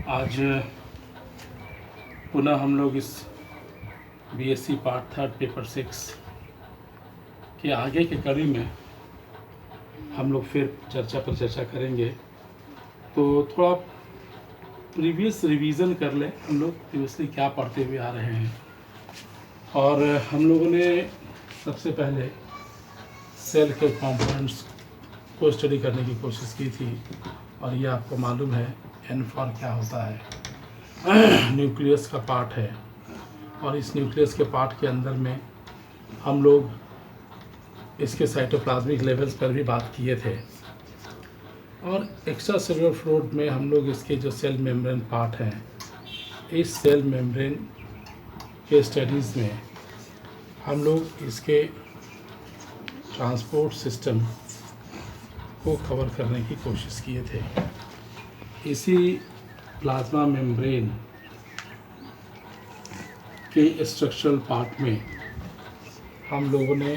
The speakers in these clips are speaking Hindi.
आज पुनः हम लोग इस बीएससी पार्ट 3 पेपर 6 के आगे के कड़ी में हम लोग फिर चर्चा करेंगे। तो थोड़ा प्रीवियस रिवीजन कर लें हम लोग प्रीवियसली क्या पढ़ते हुए आ रहे हैं। और हम लोगों ने सबसे पहले सेल के कंपोनेंट्स को स्टडी करने की कोशिश की थी, और ये आपको मालूम है N4 क्या होता है। न्यूक्लियस का पार्ट है, और इस न्यूक्लियस के पार्ट के अंदर में हम लोग इसके साइटोप्लाज्मिक लेवल्स पर भी बात किए थे। और एक्स्ट्रा सेलुलर फ्लूइड में हम लोग इसके जो सेल मेम्ब्रेन पार्ट हैं, इस सेल मेम्ब्रेन के स्टडीज़ में हम लोग इसके ट्रांसपोर्ट सिस्टम को कवर करने की कोशिश किए थे। इसी प्लाज्मा मेम्ब्रेन के स्ट्रक्चरल पार्ट में हम लोगों ने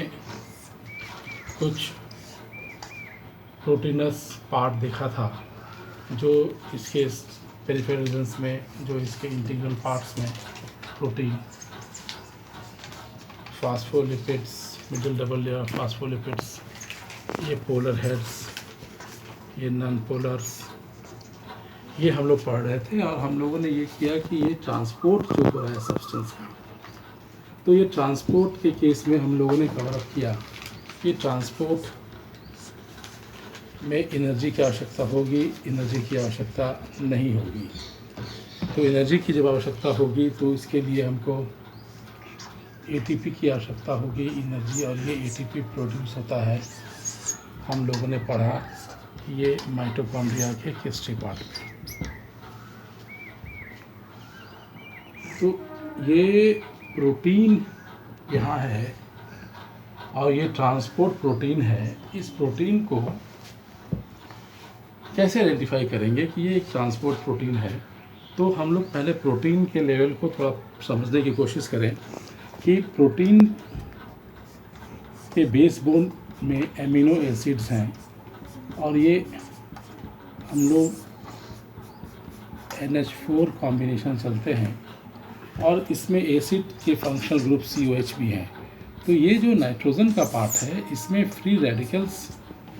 कुछ प्रोटीनस पार्ट देखा था, जो इसके पेरिफेरल रीजन्स में, जो इसके इंटीग्रल पार्ट्स में protein, phospholipids, middle double layer phospholipids, ये पोलर हेड्स, ये नॉन पोलर्स, ये हम लोग पढ़ रहे थे। और हम लोगों ने ये किया कि ये ट्रांसपोर्ट जो हो रहा है सब्सटेंस का, तो ये ट्रांसपोर्ट के केस में हम लोगों ने कवर अप किया कि ट्रांसपोर्ट में एनर्जी की आवश्यकता होगी, एनर्जी की आवश्यकता नहीं होगी। तो एनर्जी की जब आवश्यकता होगी तो इसके लिए हमको एटीपी की आवश्यकता होगी, एनर्जी, और ये एटीपी प्रोड्यूस होता है, हम लोगों ने पढ़ा ये माइटोकॉन्ड्रिया के केमिस्ट्री पार्ट में। तो ये प्रोटीन यहाँ है और ये ट्रांसपोर्ट प्रोटीन है। इस प्रोटीन को कैसे आइडेंटिफाई करेंगे कि ये एक ट्रांसपोर्ट प्रोटीन है? तो हम लोग पहले प्रोटीन के लेवल को थोड़ा समझने की कोशिश करें कि प्रोटीन के बेसबोन में एमिनो एसिड्स हैं, और ये हम लोग NH4 कॉम्बिनेशन चलते हैं, और इसमें एसिड के फंक्शनल ग्रुप COH भी हैं। तो ये जो नाइट्रोजन का पार्ट है, इसमें फ्री रेडिकल्स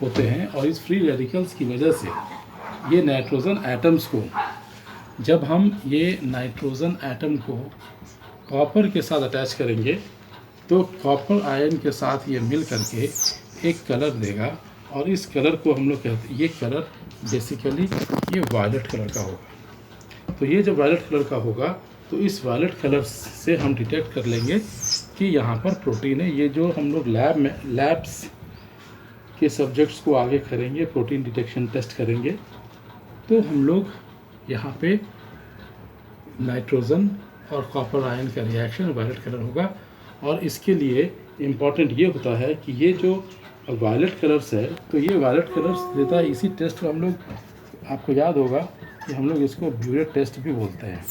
होते हैं, और इस फ्री रेडिकल्स की वजह से ये नाइट्रोजन एटम्स को, जब हम ये नाइट्रोजन एटम को कॉपर के साथ अटैच करेंगे तो कॉपर आयन के साथ ये मिल करके एक कलर देगा, और इस कलर को हम लोग कहते हैं, ये कलर बेसिकली ये वायलेट कलर का होगा। तो ये जब वायलेट कलर का होगा तो इस वायलेट कलर से हम डिटेक्ट कर लेंगे कि यहाँ पर प्रोटीन है। ये जो हम लोग लैब्स के सब्जेक्ट्स को आगे करेंगे, प्रोटीन डिटेक्शन टेस्ट करेंगे, तो हम लोग यहाँ पे नाइट्रोजन और कॉपर आयन का रिएक्शन वायलेट कलर होगा। और इसके लिए इम्पॉर्टेंट ये होता है कि ये जो वायलेट कलर्स है, तो ये वायलेट कलर्स देता है। इसी टेस्ट को हम लोग, आपको याद होगा कि हम लोग इसको ब्यूरेट टेस्ट भी बोलते हैं।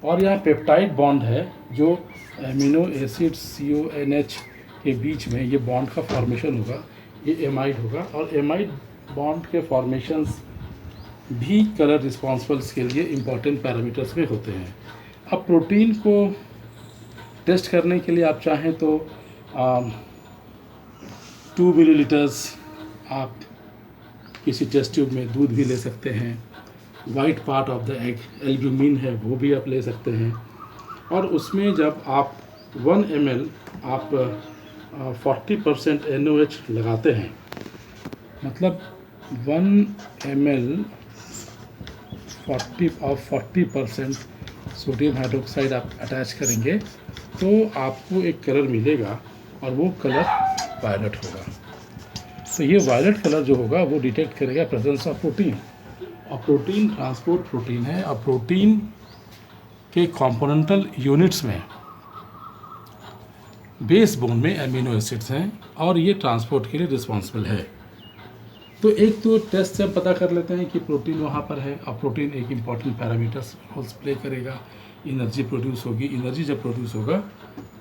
और यहाँ पेप्टाइड बॉन्ड है, जो एमिनो एसिड CONH के बीच में ये बॉन्ड का फॉर्मेशन होगा, ये एमाइड होगा, और एमाइड बॉन्ड के फॉर्मेशंस भी कलर रिस्पॉन्सिबल्स के लिए इम्पॉर्टेंट पैरामीटर्स में होते हैं। अब प्रोटीन को टेस्ट करने के लिए आप चाहें तो 2 मिलीलीटर्स आप किसी टेस्ट ट्यूब में दूध भी ले सकते हैं। White part of the egg, albumin है, वो भी आप ले सकते हैं। और उसमें जब आप 1 ml आप 40% NOH लगाते हैं, मतलब 1 ml 40% सोडियम हाइड्रोक्साइड आप अटैच करेंगे, तो आपको एक कलर मिलेगा, और वो कलर वायलेट होगा। तो ये वायलेट कलर जो होगा वो डिटेक्ट करेगा प्रेजेंस ऑफ प्रोटीन। और प्रोटीन ट्रांसपोर्ट प्रोटीन है, और प्रोटीन के कॉम्पोनेंटल यूनिट्स में बेस बोन में एमिनो एसिड्स हैं, और ये ट्रांसपोर्ट के लिए रिस्पॉन्सिबल है। तो एक तो टेस्ट से पता कर लेते हैं कि प्रोटीन वहाँ पर है, और प्रोटीन एक इम्पॉर्टेंट पैरामीटर्स रोल्स प्ले करेगा। एनर्जी प्रोड्यूस होगी, एनर्जी जब प्रोड्यूस होगा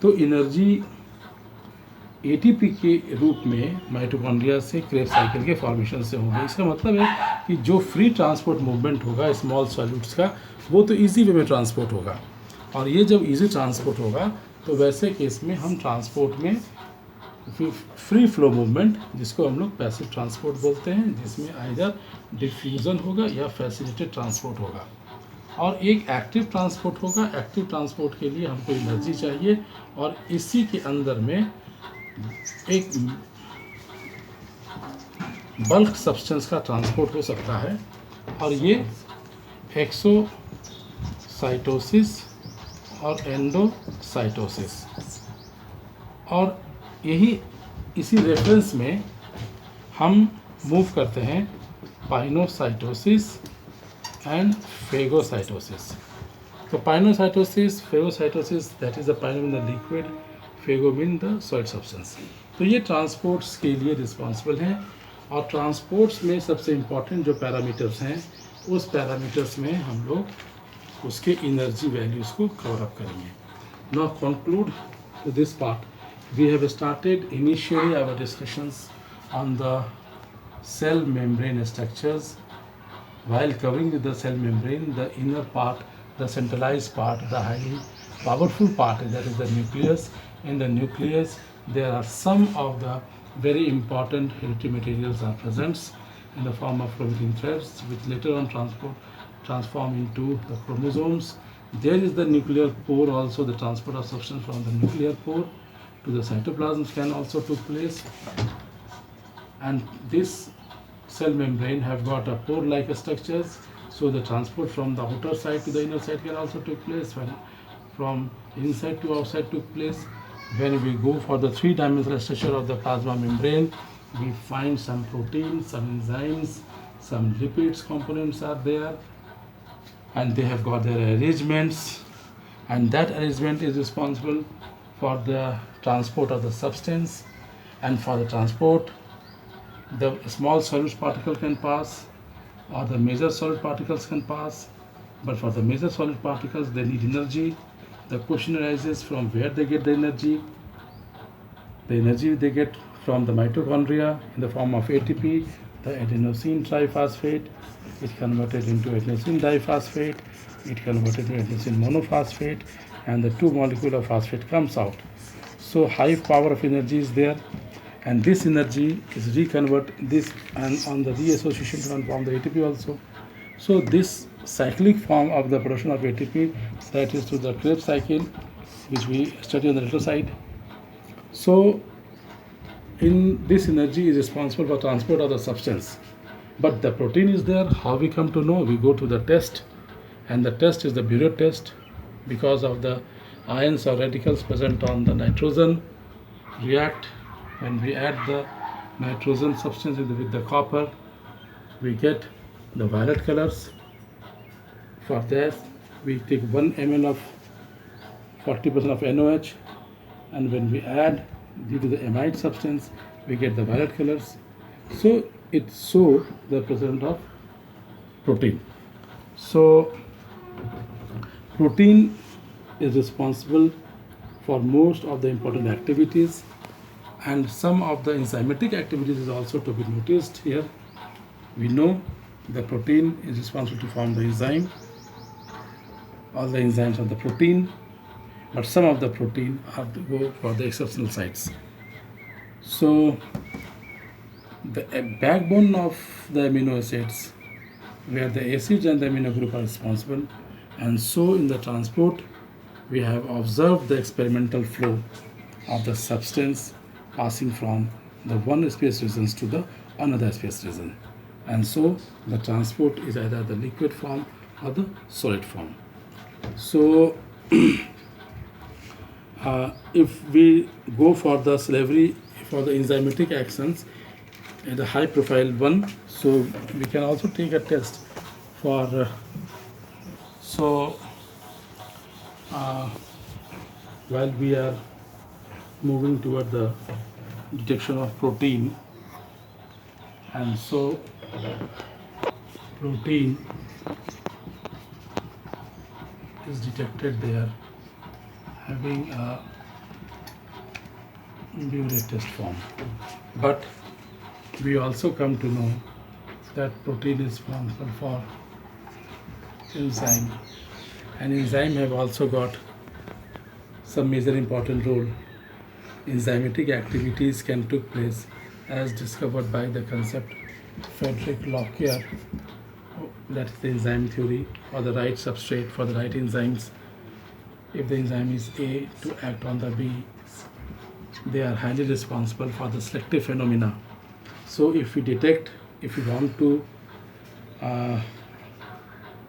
तो एनर्जी एटीपी के रूप में माइटोकॉन्ड्रिया से क्रेब्स साइकिल के फॉर्मेशन से होगी। इसका मतलब है कि जो फ्री ट्रांसपोर्ट मूवमेंट होगा स्मॉल सॉल्यूट्स का वो तो इजी वे में ट्रांसपोर्ट होगा, और ये जब इजी ट्रांसपोर्ट होगा तो वैसे केस में हम ट्रांसपोर्ट में फ्री फ्लो मूवमेंट, जिसको हम लोग पैसिव ट्रांसपोर्ट बोलते हैं, जिसमें आइदर डिफ्यूज़न होगा या फैसिलिटेड ट्रांसपोर्ट होगा, और एक एक्टिव ट्रांसपोर्ट होगा। एक्टिव ट्रांसपोर्ट के लिए हमको एनर्जी चाहिए, और इसी के अंदर में एक बल्क सब्सटेंस का ट्रांसपोर्ट हो सकता है, और ये एक्सोसाइटोसिस और एंडोसाइटोसिस, और यही इसी रेफरेंस में हम मूव करते हैं पाइनोसाइटोसिस एंड फेगोसाइटोसिस। तो pinocytosis, phagocytosis, that is the pino in the liquid, phago mean the solid substance. तो ये ट्रांसपोर्ट्स के लिए रिस्पॉन्सिबल हैं, और ट्रांसपोर्ट्स में सबसे इम्पॉर्टेंट जो पैरामीटर्स हैं उस पैरामीटर्स में हम लोग उसके एनर्जी वैल्यूज़ को कवर अप करेंगे। Now conclude to this part, we have started initially our discussions on the cell membrane structures. While covering with the cell membrane, the inner part, the centralized part, the highly powerful part, that is the nucleus. In the nucleus there are some of the very important hereditary materials are present in the form of chromatin threads, which later on transform into the chromosomes. There is the nuclear pore also, the transport of substance from the nuclear pore to the cytoplasm can also took place, and this cell membrane have got a pore like structures, so the transport from the outer side to the inner side can also take place, when from inside to outside took place. When we go for the three-dimensional structure of the plasma membrane, we find some proteins, some enzymes, some lipids components are there, and they have got their arrangements, and that arrangement is responsible for the transport of the substance. And for the transport, the small solid particle can pass, or the major solid particles can pass, but for the major solid particles they need energy. The question arises, from where they get the energy? The energy they get from the mitochondria in the form of ATP, the adenosine triphosphate, it converted into adenosine diphosphate, it converted to adenosine monophosphate, and the two molecule of phosphate comes out. So high power of energy is there, and this energy is this, and on the reassociation can form the ATP also. So this cyclic form of the production of ATP, that is to the Krebs cycle, which we study on the later side. So in this energy is responsible for transport of the substance, but the protein is there. How we come to know? We go to the test, and the test is the Biot test. Because of the ions or radicals present on the nitrogen react, when we add the nitrogen substance with the copper, we get the violet colors. For that we take 1 ml of 40% of NOH, and when we add due to the amide substance, we get the violet colors. So it shows the presence of protein. So protein is responsible for most of the important activities, and some of the enzymatic activities is also to be noticed here. We know the protein is responsible to form the enzyme, all the enzymes of the protein, but some of the protein have to go for the exceptional sites. So the backbone of the amino acids, where the acids and the amino group are responsible, and so in the transport we have observed the experimental flow of the substance passing from the one space regions to the another space region, and so the transport is either the liquid form or the solid form. So if we go for the slavery for the enzymatic actions, the high profile one, so we can also take a test for while we are moving toward the detection of protein, and so protein is detected there having a Biot test form, but we also come to know that protein is responsible for enzyme, and enzyme have also got some major important role. Enzymatic activities can take place as discovered by the concept Frederick Lockyer, that is the enzyme theory, or the right substrate for the right enzymes. If the enzyme is A to act on the B, they are highly responsible for the selective phenomena. So if we want to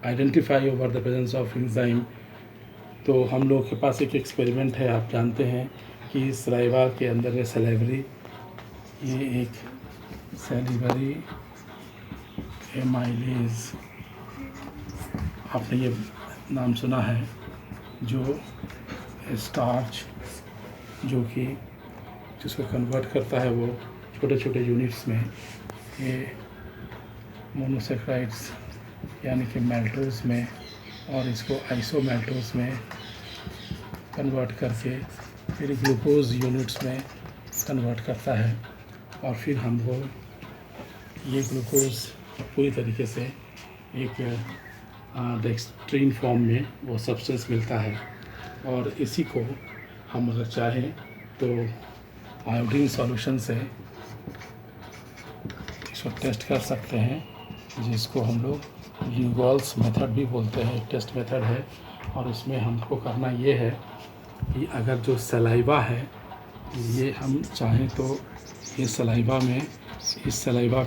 identify over the presence of enzyme, तो हम लोग के पास एक एक्सपेरिमेंट है. आप जानते हैं कि सलाइवा के अंदर है सलेवरी, ये एक सैलिवरी एमाइलेज, आपने ये नाम सुना है, जो स्टार्च जो कि जिसको कन्वर्ट करता है वो छोटे छोटे यूनिट्स में, ये मोनोसेक्राइड्स यानी कि मेल्टोज में, और इसको आइसोमेल्टोज में कन्वर्ट करके फिर ग्लूकोज यूनिट्स में कन्वर्ट करता है, और फिर हमको ये ग्लूकोज पूरी तरीके से एक डेक्सट्रीन फॉर्म में वो सब्सटेंस मिलता है. और इसी को हम अगर चाहें तो आयोडीन सॉल्यूशन से इसको टेस्ट कर सकते हैं, जिसको हम लोग ल्यूगॉल्स मेथड भी बोलते हैं. टेस्ट मेथड है, और इसमें हमको करना ये है कि अगर जो सलाइवा है, ये हम चाहें तो ये सलाइवा में इस सलाइवा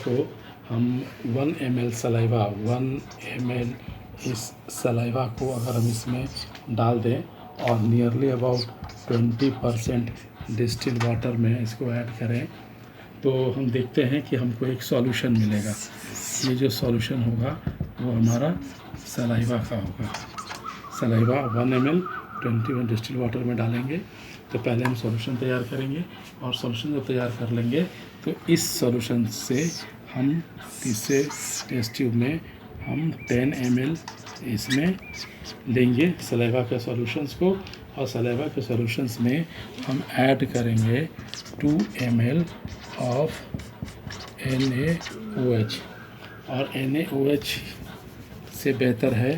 को हम 1 ml सलाइवा 1 ml इस सलाइवा को अगर हम इसमें डाल दें और नियरली अबाउट 20% डिस्टिल्ड वाटर में इसको ऐड करें, तो हम देखते हैं कि हमको एक सॉल्यूशन मिलेगा. ये जो सॉल्यूशन होगा वो हमारा सलाइवा का होगा. सलाइवा 1 ml 21 डिस्टिल्ड वाटर में डालेंगे, तो पहले हम सॉल्यूशन तैयार करेंगे, और सॉल्यूशन जब तैयार कर लेंगे तो इस सॉल्यूशन से हम तीसरे टेस्ट ट्यूब में हम 10 ml इसमें लेंगे सलाइवा के सॉल्यूशंस को, और सलाइवा के सॉल्यूशंस में हम ऐड करेंगे 2 ml ऑफ NaOH. और NaOH से बेहतर है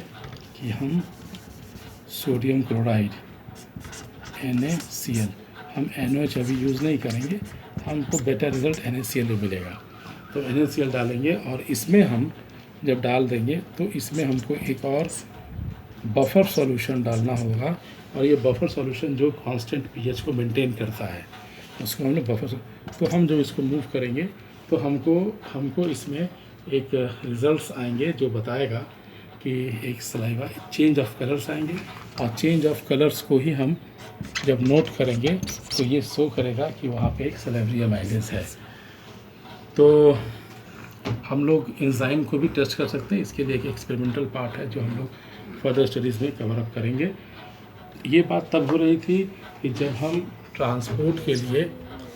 कि हम सोडियम क्लोराइड NaCl, हम NaOH अभी यूज़ नहीं करेंगे, हमको बेटर रिज़ल्ट NaCl में मिलेगा. तो NaCl डालेंगे, और इसमें हम जब डाल देंगे तो इसमें हमको एक और बफर सॉल्यूशन डालना होगा, और ये बफर सॉल्यूशन जो कांस्टेंट पीएच को मेंटेन करता है उसको हम लोग बफर. तो हम जब इसको मूव करेंगे तो हमको इसमें एक रिज़ल्ट्स आएंगे जो बताएगा कि एक सलाइवा चेंज ऑफ कलर्स आएंगे, और चेंज ऑफ कलर्स को ही हम जब नोट करेंगे तो ये शो करेगा कि वहाँ पे एक सलेवरी एमाइलेज है. तो हम लोग एंजाइम को भी टेस्ट कर सकते हैं. इसके लिए एक एक्सपेरिमेंटल पार्ट है जो हम लोग फर्दर स्टडीज़ में कवर अप करेंगे. ये बात तब हो रही थी कि जब हम ट्रांसपोर्ट के लिए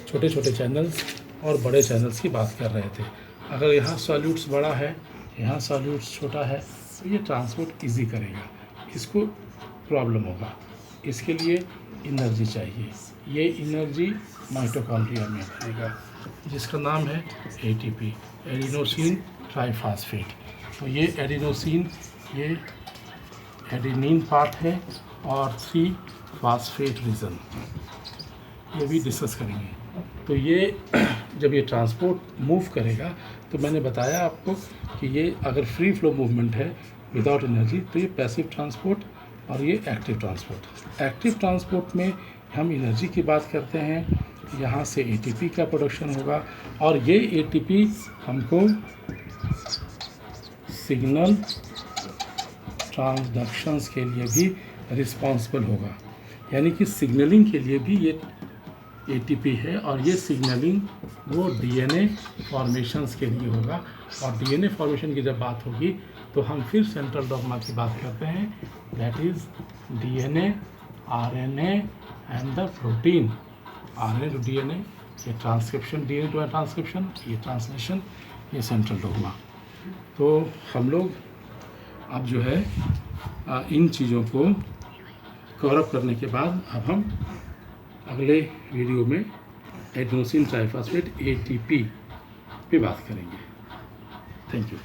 छोटे छोटे चैनल्स और बड़े चैनल्स की बात कर रहे थे. अगर यहाँ सॉल्यूट्स बड़ा है, यहाँ सॉल्यूट्स छोटा है, तो ये ट्रांसपोर्ट ईजी करेगा. इसको प्रॉब्लम होगा, इसके लिए एनर्जी चाहिए. ये एनर्जी माइटोकॉन्ड्रिया में बनेगा, जिसका नाम है ATP, एडिनोसिन ट्राइफॉस्फेट. तो ये एडिनोसिन, ये एडेनिन पार्ट है, और 3 फास्फेट रीजन, ये भी डिस्कस करेंगे. तो ये जब ये ट्रांसपोर्ट मूव करेगा, तो मैंने बताया आपको कि ये अगर फ्री फ्लो मूवमेंट है विदाउट एनर्जी, तो ये पैसिव ट्रांसपोर्ट, और ये एक्टिव ट्रांसपोर्ट. एक्टिव ट्रांसपोर्ट में हम एनर्जी की बात करते हैं, यहाँ से ATP का प्रोडक्शन होगा, और ये ATP हमको सिग्नल ट्रांसडक्शंस के लिए भी रिस्पॉन्सिबल होगा. यानी कि सिग्नलिंग के लिए भी ये ATP है, और ये सिग्नलिंग वो DNA फॉर्मेशंस के लिए होगा. और DNA फॉर्मेशन की जब बात होगी तो हम फिर सेंट्रल डॉग्मा की बात करते हैं, that is DNA, RNA and the protein. RNA to DNA, ये ट्रांसक्रिप्शन, DNA टू ट्रांसक्रिप्शन, ये ट्रांसलेशन, ये सेंट्रल डॉग्मा. तो हम लोग अब जो है इन चीज़ों को कवर अप करने के बाद अब हम अगले वीडियो में एडिनोसिन ट्राइफॉस्फेट ATP पे बात करेंगे। Thank you.